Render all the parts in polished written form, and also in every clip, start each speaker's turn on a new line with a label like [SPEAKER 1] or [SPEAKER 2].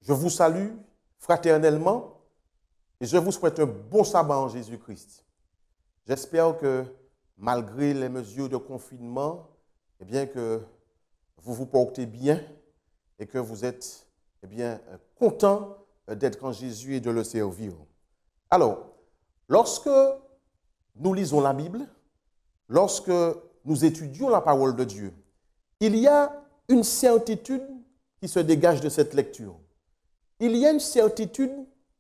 [SPEAKER 1] Je vous salue fraternellement et je vous souhaite un bon sabbat en Jésus-Christ. J'espère que malgré les mesures de confinement, eh bien que vous vous portez bien et que vous êtes content d'être en Jésus et de le servir. Alors, lorsque nous lisons la Bible, lorsque nous étudions la parole de Dieu, il y a une certitude qui se dégage de cette lecture. Il y a une certitude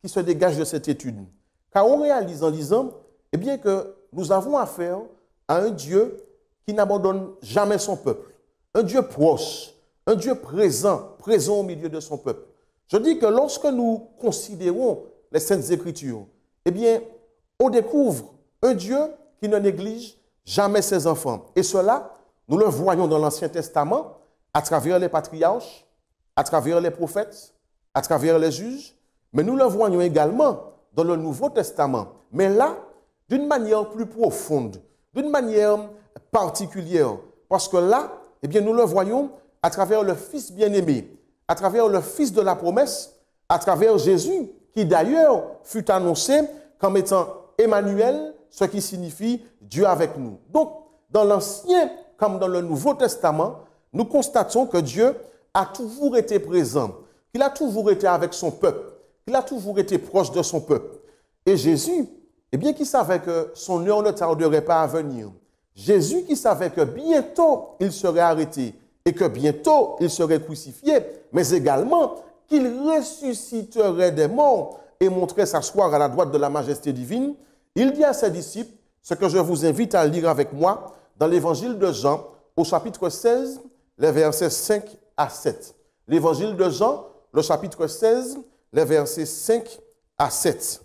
[SPEAKER 1] qui se dégage de cette étude. Car on réalise en lisant que nous avons affaire à un Dieu qui n'abandonne jamais son peuple. Un Dieu proche, un Dieu présent au milieu de son peuple. Je dis que lorsque nous considérons les Saintes Écritures, on découvre un Dieu qui ne néglige jamais ses enfants. Et cela, nous le voyons dans l'Ancien Testament, à travers les patriarches, à travers les prophètes, à travers les juges, mais nous le voyons également dans le Nouveau Testament. Mais là, d'une manière plus profonde, d'une manière particulière, parce que là, nous le voyons à travers le Fils bien-aimé, à travers le Fils de la promesse, à travers Jésus, qui d'ailleurs fut annoncé comme étant Emmanuel, ce qui signifie Dieu avec nous. Donc, dans l'Ancien comme dans le Nouveau Testament, nous constatons que Dieu a toujours été présent, qu'il a toujours été avec son peuple, qu'il a toujours été proche de son peuple. Et Jésus, qui savait que son heure ne tarderait pas à venir, Jésus qui savait que bientôt il serait arrêté et que bientôt il serait crucifié, mais également qu'il ressusciterait des morts et montrait s'asseoir à la droite de la majesté divine, il dit à ses disciples, ce que je vous invite à lire avec moi dans l'évangile de Jean, au chapitre 16, les versets 5 à 7. L'évangile de Jean, le chapitre 16, les versets 5 à 7.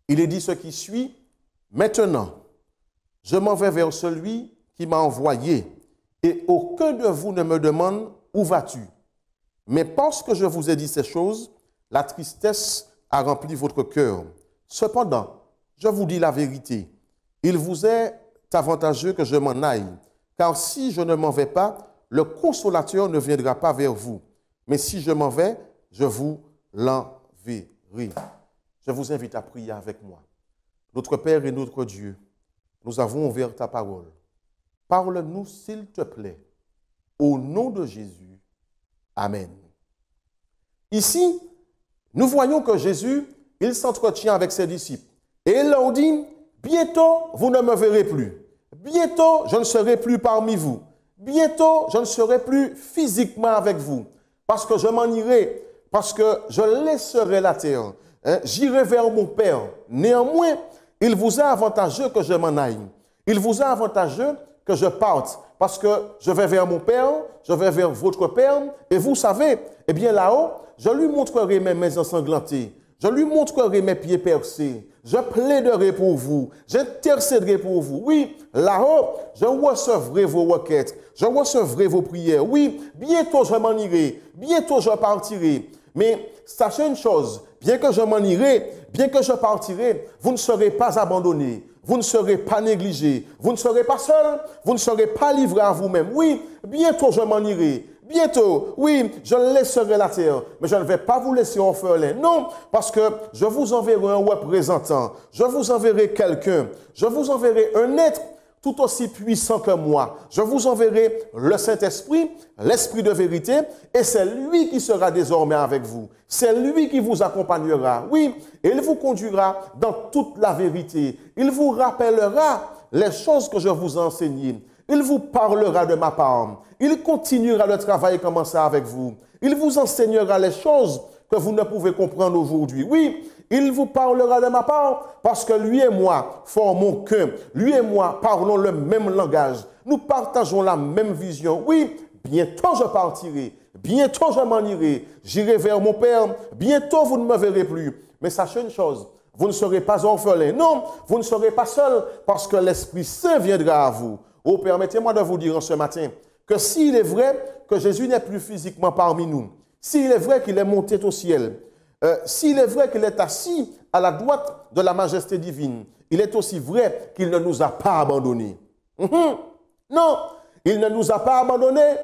[SPEAKER 1] Il est dit ce qui suit. Maintenant, je m'en vais vers celui qui m'a envoyé, et aucun de vous ne me demande où vas-tu. Mais parce que je vous ai dit ces choses, la tristesse a rempli votre cœur. Cependant, je vous dis la vérité, il vous est avantageux que je m'en aille, car si je ne m'en vais pas, le consolateur ne viendra pas vers vous. Mais si je m'en vais, je vous l'enverrai. Je vous invite à prier avec moi. Notre Père et notre Dieu, nous avons ouvert ta parole. Parle-nous, s'il te plaît, au nom de Jésus. Amen. Ici, nous voyons que Jésus, il s'entretient avec ses disciples. Et il leur dit, bientôt, vous ne me verrez plus. Bientôt, je ne serai plus parmi vous. Bientôt, je ne serai plus physiquement avec vous. Parce que je m'en irai, parce que je laisserai la terre. J'irai vers mon Père. Néanmoins, il vous est avantageux que je m'en aille. Il vous est avantageux que je parte. Parce que je vais vers mon Père, je vais vers votre Père. Et vous savez, là-haut, je lui montrerai mes mains ensanglantées. Je lui montrerai mes pieds percés. Je plaiderai pour vous. J'intercéderai pour vous. Oui, là-haut, je recevrai vos requêtes. Je recevrai vos prières. Oui, bientôt je m'en irai. Bientôt je partirai. Mais sachez une chose, bien que je m'en irai, bien que je partirai, vous ne serez pas abandonnés. Vous ne serez pas négligés. Vous ne serez pas seuls. Vous ne serez pas livrés à vous-même. Oui, bientôt je m'en irai. Bientôt, oui, je laisserai la terre, mais je ne vais pas vous laisser orphelin. Non, parce que je vous enverrai un représentant, je vous enverrai quelqu'un, je vous enverrai un être tout aussi puissant que moi. Je vous enverrai le Saint-Esprit, l'Esprit de vérité, et c'est lui qui sera désormais avec vous. C'est lui qui vous accompagnera. Oui, et il vous conduira dans toute la vérité. Il vous rappellera les choses que je vous ai enseignées. Il vous parlera de ma part. Il continuera le travail commencé avec vous. Il vous enseignera les choses que vous ne pouvez comprendre aujourd'hui. Oui, il vous parlera de ma part parce que lui et moi formons qu'un. Lui et moi parlons le même langage. Nous partageons la même vision. Oui, bientôt je partirai. Bientôt je m'en irai. J'irai vers mon Père. Bientôt vous ne me verrez plus. Mais sachez une chose, vous ne serez pas orphelins. Non, vous ne serez pas seuls parce que l'Esprit Saint viendra à vous. Oh, permettez-moi de vous dire en ce matin que s'il est vrai que Jésus n'est plus physiquement parmi nous, s'il est vrai qu'il est monté au ciel, s'il est vrai qu'il est assis à la droite de la majesté divine, il est aussi vrai qu'il ne nous a pas abandonnés. Non, il ne nous a pas abandonnés.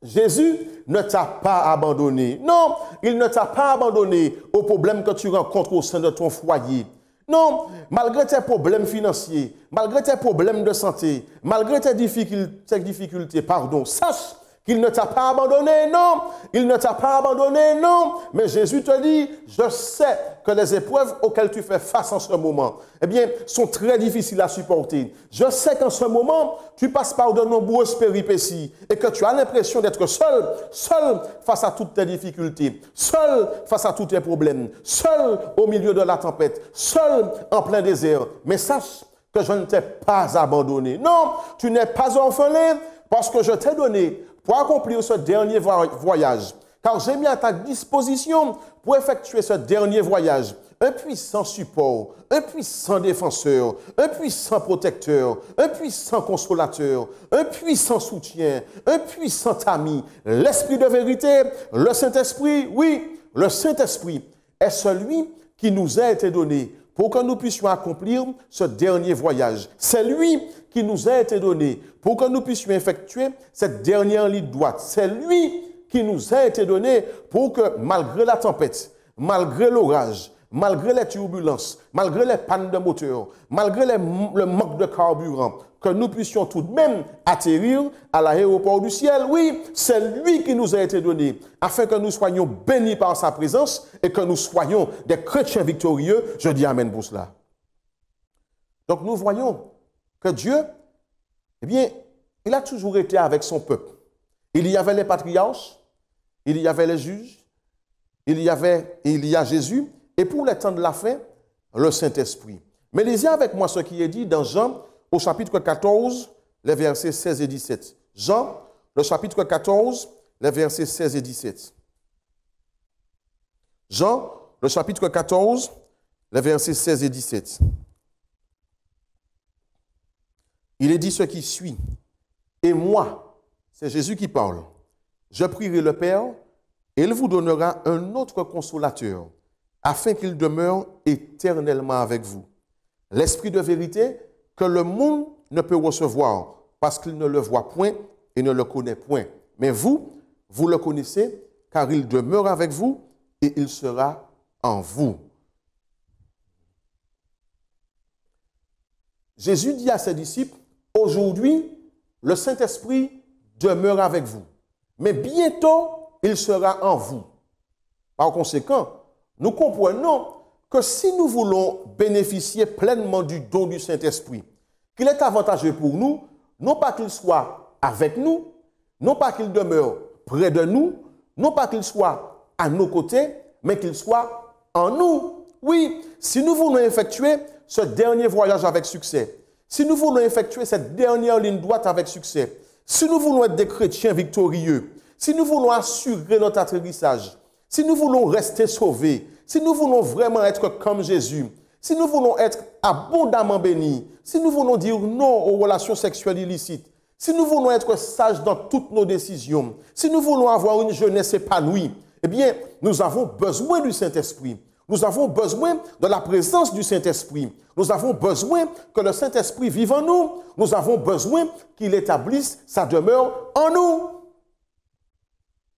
[SPEAKER 1] Jésus ne t'a pas abandonné. Non, il ne t'a pas abandonné aux problèmes que tu rencontres au sein de ton foyer. Non, malgré tes problèmes financiers, malgré tes problèmes de santé, malgré tes difficultés, pardon, sache qu'il ne t'a pas abandonné, non. Il ne t'a pas abandonné, non. Mais Jésus te dit, je sais que les épreuves auxquelles tu fais face en ce moment, eh bien, sont très difficiles à supporter. Je sais qu'en ce moment, tu passes par de nombreuses péripéties et que tu as l'impression d'être seul, seul face à toutes tes difficultés, seul face à tous tes problèmes, seul au milieu de la tempête, seul en plein désert. Mais sache que je ne t'ai pas abandonné. Non, tu n'es pas orphelin parce que je t'ai donné pour accomplir ce dernier voyage, car j'ai mis à ta disposition pour effectuer ce dernier voyage un puissant support, un puissant défenseur, un puissant protecteur, un puissant consolateur, un puissant soutien, un puissant ami, l'Esprit de vérité, le Saint-Esprit. Oui, le Saint-Esprit est celui qui nous a été donné pour que nous puissions accomplir ce dernier voyage. C'est lui qui nous a été donné pour que nous puissions effectuer cette dernière ligne droite. C'est lui qui nous a été donné pour que, malgré la tempête, malgré l'orage, malgré les turbulences, malgré les pannes de moteur, malgré le manque de carburant, que nous puissions tout de même atterrir à l'aéroport du ciel. Oui, c'est lui qui nous a été donné, afin que nous soyons bénis par sa présence et que nous soyons des chrétiens victorieux. Je dis amen pour cela. Donc nous voyons que Dieu, eh bien, il a toujours été avec son peuple. Il y avait les patriarches, il y avait les juges, il y a Jésus, et pour les temps de la fin, le Saint-Esprit. Mais lisez avec moi ce qui est dit dans Jean, au chapitre 14, les versets 16 et 17. Jean, le chapitre 14, les versets 16 et 17. Jean, le chapitre 14, les versets 16 et 17. Il est dit ce qui suit. Et moi, c'est Jésus qui parle, je prierai le Père, et il vous donnera un autre consolateur, afin qu'il demeure éternellement avec vous. L'Esprit de vérité que le monde ne peut recevoir, parce qu'il ne le voit point et ne le connaît point. Mais vous, vous le connaissez, car il demeure avec vous et il sera en vous. Jésus dit à ses disciples, aujourd'hui, le Saint-Esprit demeure avec vous. Mais bientôt, il sera en vous. Par conséquent, nous comprenons que si nous voulons bénéficier pleinement du don du Saint-Esprit, qu'il est avantageux pour nous, non pas qu'il soit avec nous, non pas qu'il demeure près de nous, non pas qu'il soit à nos côtés, mais qu'il soit en nous. Oui, si nous voulons effectuer ce dernier voyage avec succès, si nous voulons effectuer cette dernière ligne droite avec succès, si nous voulons être des chrétiens victorieux, si nous voulons assurer notre atterrissage, si nous voulons rester sauvés, si nous voulons vraiment être comme Jésus, si nous voulons être abondamment bénis, si nous voulons dire non aux relations sexuelles illicites, si nous voulons être sages dans toutes nos décisions, si nous voulons avoir une jeunesse épanouie, eh bien, nous avons besoin du Saint-Esprit. Nous avons besoin de la présence du Saint-Esprit. Nous avons besoin que le Saint-Esprit vive en nous. Nous avons besoin qu'il établisse sa demeure en nous.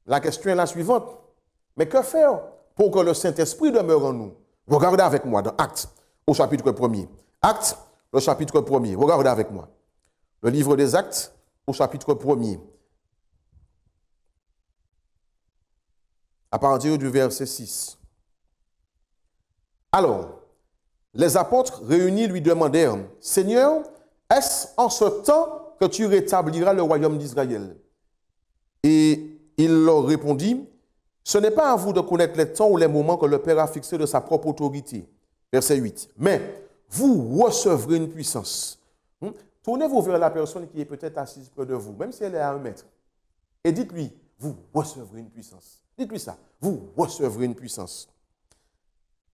[SPEAKER 1] La question est la suivante. Mais que faire pour que le Saint-Esprit demeure en nous? Regardez avec moi dans Actes, au chapitre 1er. Actes, le chapitre 1er. Regardez avec moi. Le livre des Actes, au chapitre 1er. À partir du verset 6. Alors, les apôtres réunis lui demandèrent, « Seigneur, est-ce en ce temps que tu rétabliras le royaume d'Israël ?» Et il leur répondit, « Ce n'est pas à vous de connaître les temps ou les moments que le Père a fixés de sa propre autorité. » Verset 8. « Mais vous recevrez une puissance. » Tournez-vous vers la personne qui est peut-être assise près de vous, même si elle est à 1 mètre. Et dites-lui, vous recevrez une puissance. Dites-lui ça, vous recevrez une puissance.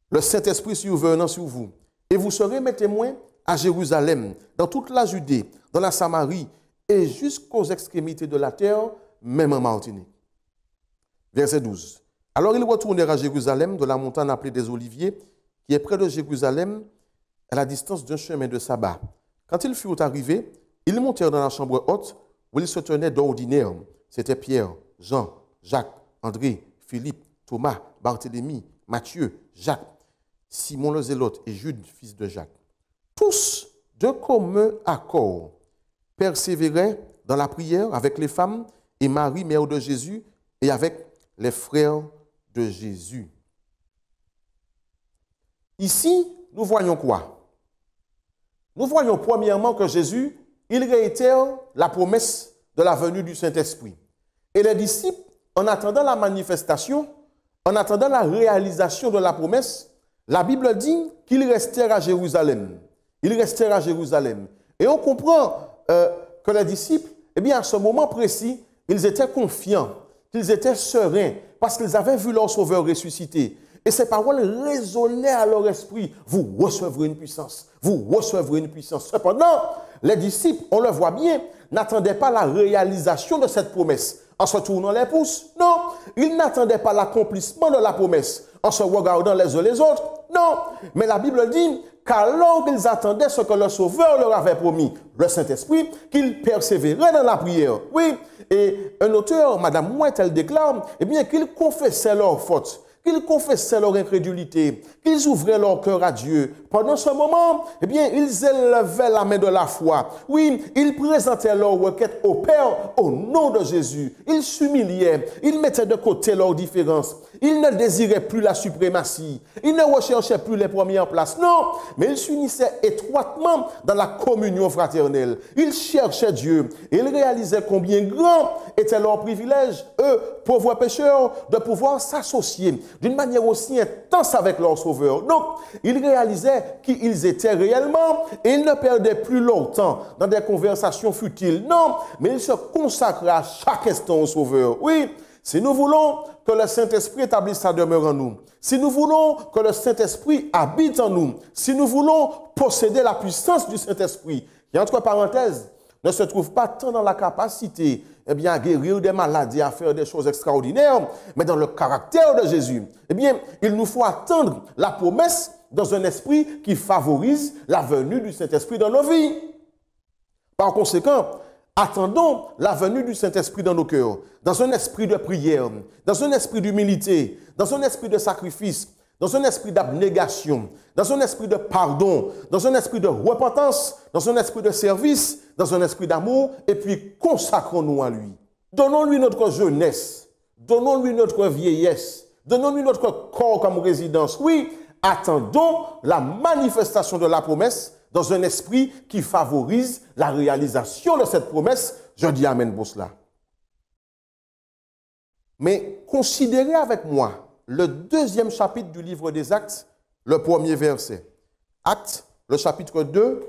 [SPEAKER 1] Le Saint-Esprit survenant sur vous. Et vous serez mes témoins à Jérusalem, dans toute la Judée, dans la Samarie et jusqu'aux extrémités de la terre, même en Martinique. Verset 12. Alors ils retournèrent à Jérusalem, de la montagne appelée des Oliviers, qui est près de Jérusalem, à la distance d'un chemin de sabbat. Quand ils furent arrivés, Ils montèrent dans la chambre haute où ils se tenaient d'ordinaire. C'était Pierre, Jean, Jacques, André, Philippe, Thomas, Barthélemy, Matthieu, Jacques, Simon le Zélote et Jude, fils de Jacques. Tous, de commun accord, persévéraient dans la prière avec les femmes et Marie, mère de Jésus, et avec les frères de Jésus. Ici, nous voyons quoi? Nous voyons premièrement que Jésus, il réitère la promesse de la venue du Saint-Esprit. Et les disciples, en attendant la manifestation, en attendant la réalisation de la promesse, la Bible dit qu'ils restèrent à Jérusalem. Ils restèrent à Jérusalem. Et on comprend que les disciples, eh bien, à ce moment précis, ils étaient confiants, qu'ils étaient sereins, parce qu'ils avaient vu leur Sauveur ressusciter. Et ces paroles résonnaient à leur esprit. Vous recevrez une puissance. Vous recevrez une puissance. Cependant, les disciples, on le voit bien, n'attendaient pas la réalisation de cette promesse en se tournant les pouces. Non, ils n'attendaient pas l'accomplissement de la promesse en se regardant les uns les autres. Non, mais la Bible dit qu'alors qu'ils attendaient ce que le Sauveur leur avait promis, le Saint-Esprit, qu'ils persévéraient dans la prière. Oui, et un auteur, Madame Mouette, elle déclare, eh bien, qu'ils confessaient leurs fautes, qu'ils confessaient leur incrédulité, qu'ils ouvraient leur cœur à Dieu. Pendant ce moment, eh bien, ils élevaient la main de la foi. Oui, ils présentaient leur requête au Père au nom de Jésus. Ils s'humiliaient, ils mettaient de côté leurs différences. Ils ne désiraient plus la suprématie. Ils ne recherchaient plus les premières places. Non, mais ils s'unissaient étroitement dans la communion fraternelle. Ils cherchaient Dieu. Ils réalisaient combien grand était leur privilège, eux, pauvres pécheurs, de pouvoir s'associer d'une manière aussi intense avec leur Sauveur. Donc, ils réalisaient qui ils étaient réellement et ils ne perdaient plus leur temps dans des conversations futiles. Non, mais ils se consacraient à chaque instant au Sauveur. Oui, si nous voulons que le Saint-Esprit établisse sa demeure en nous, si nous voulons que le Saint-Esprit habite en nous, si nous voulons posséder la puissance du Saint-Esprit, qui, entre parenthèses, ne se trouve pas tant dans la capacité eh bien, à guérir des maladies, à faire des choses extraordinaires, mais dans le caractère de Jésus. Eh bien, il nous faut attendre la promesse dans un esprit qui favorise la venue du Saint-Esprit dans nos vies. Par conséquent, attendons la venue du Saint-Esprit dans nos cœurs, dans un esprit de prière, dans un esprit d'humilité, dans un esprit de sacrifice, dans un esprit d'abnégation, dans un esprit de pardon, dans un esprit de repentance, dans un esprit de service, dans un esprit d'amour, et puis consacrons-nous à lui. Donnons-lui notre jeunesse, donnons-lui notre vieillesse, donnons-lui notre corps comme résidence. Oui, attendons la manifestation de la promesse dans un esprit qui favorise la réalisation de cette promesse. Je dis amen pour cela. Mais considérez avec moi le deuxième chapitre du livre des Actes, le premier verset. Actes, le chapitre 2,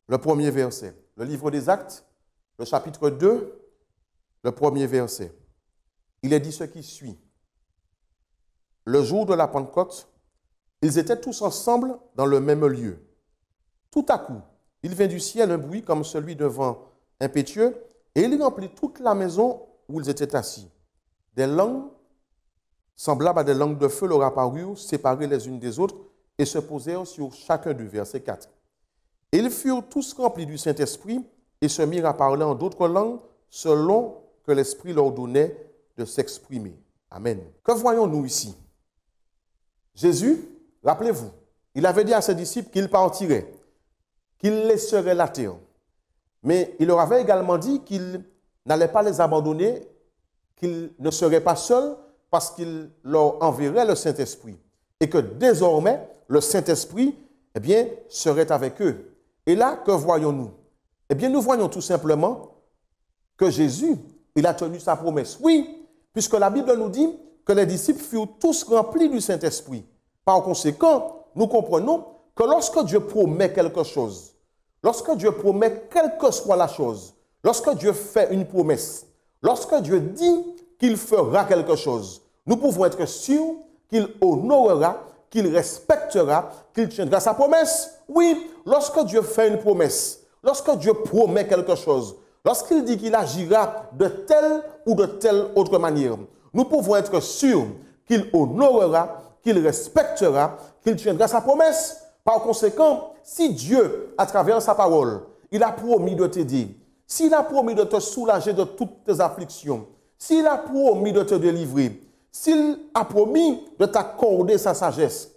[SPEAKER 1] le premier verset. Le livre des Actes, le chapitre 2, le premier verset. Il est dit ce qui suit. Le jour de la Pentecôte, ils étaient tous ensemble dans le même lieu. Tout à coup, il vint du ciel un bruit comme celui d'un vent impétueux, et il remplit toute la maison où ils étaient assis. Des langues semblables à des langues de feu leur apparurent, séparées les unes des autres, et se posèrent sur chacun d'eux. Verset 4. Et ils furent tous remplis du Saint-Esprit, et se mirent à parler en d'autres langues, selon que l'Esprit leur donnait de s'exprimer. Amen. Que voyons-nous ici? Jésus, rappelez-vous, il avait dit à ses disciples qu'il partirait, qu'il laisserait la terre. Mais il leur avait également dit qu'il n'allait pas les abandonner, qu'ils ne seraient pas seuls, parce qu'il leur enverrait le Saint-Esprit. Et que désormais, le Saint-Esprit, eh bien, serait avec eux. Et là, que voyons-nous? Eh bien, nous voyons tout simplement que Jésus, il a tenu sa promesse. Oui, puisque la Bible nous dit que les disciples furent tous remplis du Saint-Esprit. Par conséquent, nous comprenons que lorsque Dieu promet quelque chose, lorsque Dieu promet quelle que soit la chose, lorsque Dieu fait une promesse, lorsque Dieu dit qu'il fera quelque chose, nous pouvons être sûrs qu'il honorera, qu'il respectera, qu'il tiendra sa promesse. Oui, lorsque Dieu fait une promesse, lorsque Dieu promet quelque chose, lorsqu'il dit qu'il agira de telle ou de telle autre manière, nous pouvons être sûrs qu'il honorera, qu'il respectera, qu'il tiendra sa promesse. Par conséquent, si Dieu, à travers sa parole, il a promis de t'aider, s'il a promis de te soulager de toutes tes afflictions, s'il a promis de te délivrer, s'il a promis de t'accorder sa sagesse,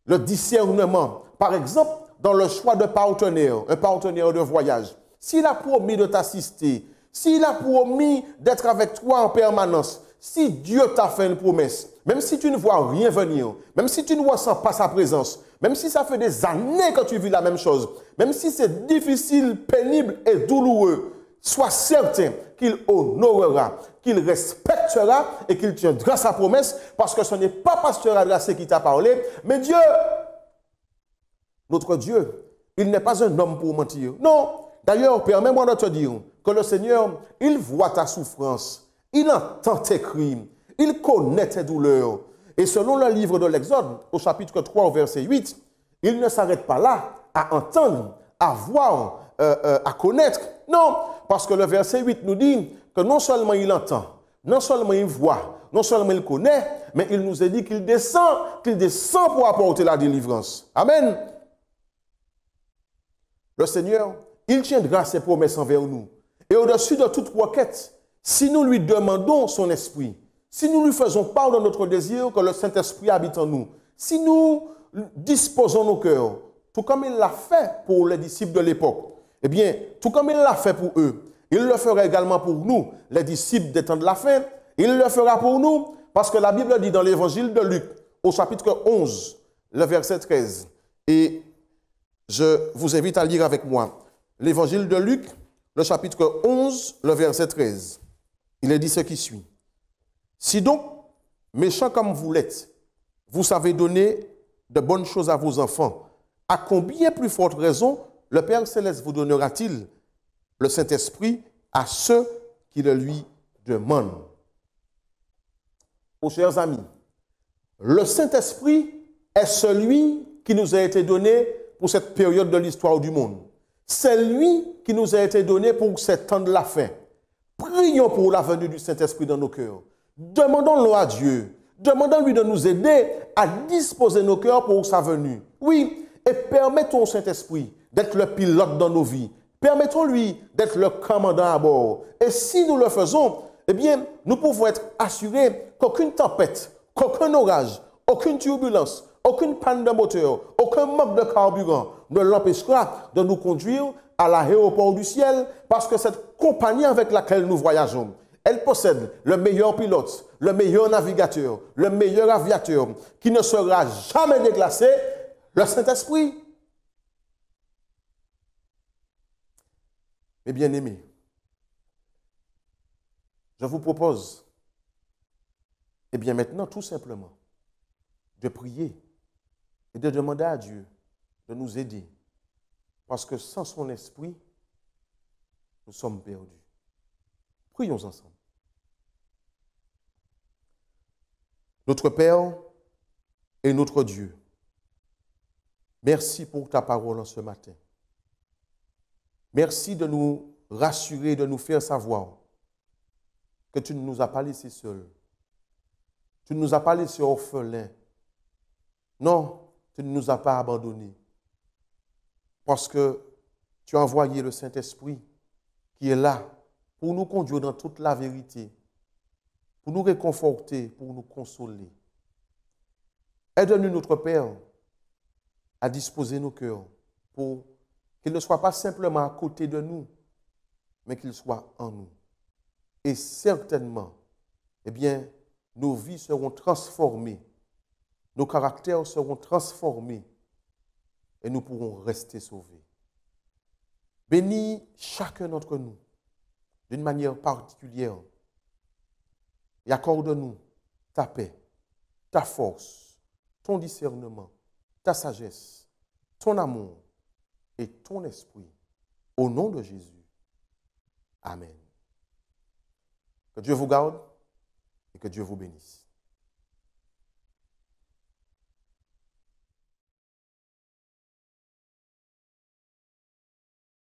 [SPEAKER 1] le discernement, par exemple, dans le choix de partenaire, un partenaire de voyage, s'il a promis de t'assister, s'il a promis d'être avec toi en permanence, si Dieu t'a fait une promesse, même si tu ne vois rien venir, même si tu ne ressens pas sa présence, même si ça fait des années que tu vis la même chose, même si c'est difficile, pénible et douloureux, sois certain qu'il honorera, qu'il respectera et qu'il tiendra sa promesse, parce que ce n'est pas Pasteur Adressé qui t'a parlé, mais Dieu, notre Dieu, il n'est pas un homme pour mentir. Non. D'ailleurs, permets-moi de te dire que le Seigneur, il voit ta souffrance, il entend tes crimes, il connaît tes douleurs. Et selon le livre de l'Exode, au chapitre 3, au verset 8, il ne s'arrête pas là à entendre, à voir, à connaître. Non, parce que le verset 8 nous dit que non seulement il entend, non seulement il voit, non seulement il connaît, mais il nous a dit qu'il descend pour apporter la délivrance. Amen. Le Seigneur, il tiendra ses promesses envers nous. Et au-dessus de toute requête, si nous lui demandons son esprit, si nous lui faisons part de notre désir que le Saint-Esprit habite en nous, si nous disposons nos cœurs, tout comme il l'a fait pour les disciples de l'époque, eh bien, tout comme il l'a fait pour eux, il le fera également pour nous, les disciples des temps de la fin. Il le fera pour nous, parce que la Bible dit dans l'évangile de Luc, au chapitre 11, le verset 13, et je vous invite à lire avec moi l'évangile de Luc, le chapitre 11, le verset 13. Il est dit ce qui suit. Si donc, méchants comme vous l'êtes, vous savez donner de bonnes choses à vos enfants, à combien plus forte raison le Père Céleste vous donnera-t-il le Saint-Esprit à ceux qui le lui demandent? Mes chers amis, le Saint-Esprit est celui qui nous a été donné pour cette période de l'histoire du monde. C'est lui qui nous a été donné pour cet temps de la fin. Prions pour la venue du Saint-Esprit dans nos cœurs. Demandons-le à Dieu. Demandons-lui de nous aider à disposer nos cœurs pour sa venue. Oui, et permettons au Saint-Esprit d'être le pilote dans nos vies. Permettons-lui d'être le commandant à bord. Et si nous le faisons, eh bien, nous pouvons être assurés qu'aucune tempête, qu'aucun orage, aucune turbulence, aucune panne de moteur, aucun manque de carburant ne l'empêchera de nous conduire à l'aéroport du ciel, parce que cette compagnie avec laquelle nous voyageons, elle possède le meilleur pilote, le meilleur navigateur, le meilleur aviateur, qui ne sera jamais déclassé, le Saint-Esprit. Mes bien-aimés, je vous propose, eh bien maintenant, tout simplement, de prier et de demander à Dieu de nous aider. Parce que sans son esprit, nous sommes perdus. Prions ensemble. Notre Père et notre Dieu, merci pour ta parole en ce matin. Merci de nous rassurer, de nous faire savoir que tu ne nous as pas laissés seuls. Tu ne nous as pas laissés orphelins. Non, tu ne nous as pas abandonnés. Parce que tu as envoyé le Saint-Esprit qui est là pour nous conduire dans toute la vérité, pour nous réconforter, pour nous consoler. Aide-nous, notre Père, à disposer nos cœurs pour qu'ils ne soient pas simplement à côté de nous, mais qu'ils soient en nous. Et certainement, eh bien, nos vies seront transformées, nos caractères seront transformés et nous pourrons rester sauvés. Bénis chacun d'entre nous d'une manière particulière et accorde-nous ta paix, ta force, ton discernement, ta sagesse, ton amour et ton esprit. Au nom de Jésus. Amen. Que Dieu vous garde et que Dieu vous bénisse.